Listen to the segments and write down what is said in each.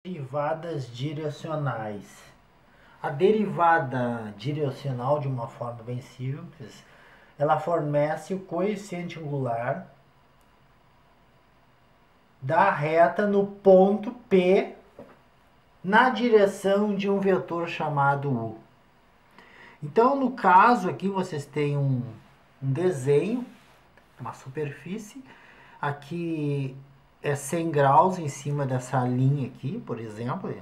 Derivadas direcionais. A derivada direcional, de uma forma bem simples, ela fornece o coeficiente angular da reta no ponto P na direção de um vetor chamado U. Então, no caso aqui, vocês têm um desenho, uma superfície. Aqui é 100 graus em cima dessa linha aqui, por exemplo. É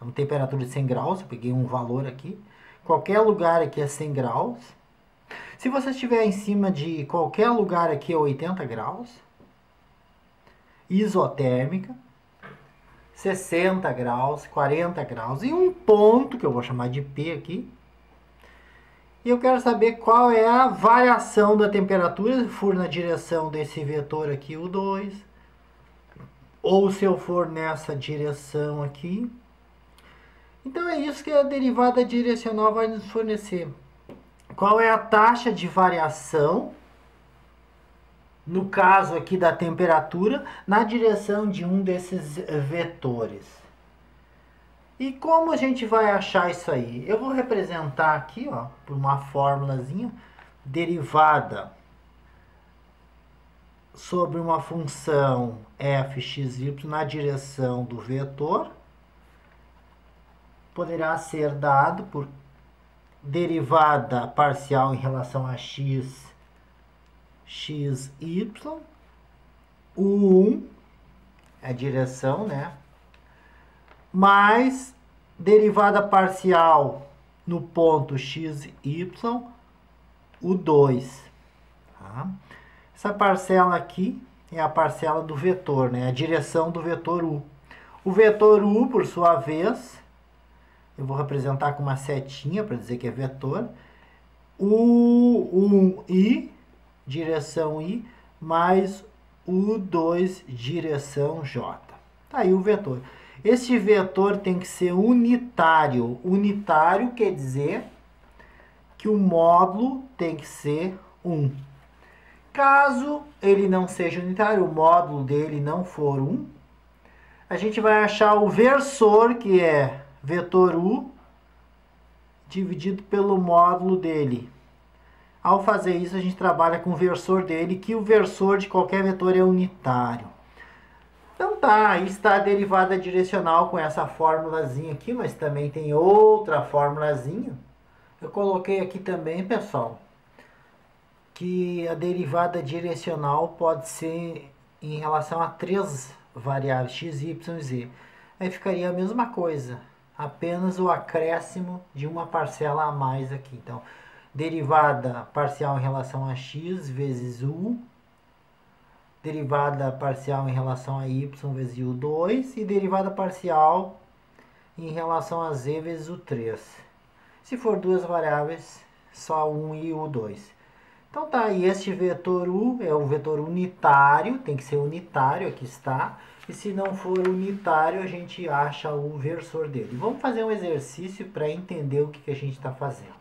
uma temperatura de 100 graus, eu peguei um valor aqui. Qualquer lugar aqui é 100 graus. Se você estiver em cima de qualquer lugar aqui é 80 graus. Isotérmica. 60 graus, 40 graus. E um ponto, que eu vou chamar de P aqui. E eu quero saber qual é a variação da temperatura, se for na direção desse vetor aqui, o 2. Ou se eu for nessa direção aqui. Então é isso que a derivada direcional vai nos fornecer. Qual é a taxa de variação, no caso aqui da temperatura, na direção de um desses vetores. E como a gente vai achar isso aí? Eu vou representar aqui, ó, por uma fórmulazinha, derivada sobre uma função fxy na direção do vetor. Poderá ser dado por derivada parcial em relação a x, y, U1 é a direção, né? Mais derivada parcial no ponto xy, o 2. Tá? Essa parcela aqui é a parcela do vetor, né? A direção do vetor U. O vetor U, por sua vez, eu vou representar com uma setinha para dizer que é vetor. U1i, direção I, mais U2, direção J. Tá aí o vetor. Este vetor tem que ser unitário. Unitário quer dizer que o módulo tem que ser 1. Caso ele não seja unitário, o módulo dele não for 1, a gente vai achar o versor, que é vetor U, dividido pelo módulo dele. Ao fazer isso, a gente trabalha com o versor dele, que o versor de qualquer vetor é unitário. Então tá, aí está a derivada direcional com essa formulazinha aqui, mas também tem outra formulazinha. Eu coloquei aqui também, pessoal, que a derivada direcional pode ser em relação a 3 variáveis, x, y e z. Aí ficaria a mesma coisa, apenas o acréscimo de uma parcela a mais aqui. Então, derivada parcial em relação a x vezes u, derivada parcial em relação a y vezes u2 e derivada parcial em relação a z vezes u3. Se for duas variáveis, só 1 e u2. Então tá aí, este vetor u é o vetor unitário, tem que ser unitário, aqui está. E se não for unitário, a gente acha o versor dele. Vamos fazer um exercício para entender o que a gente está fazendo.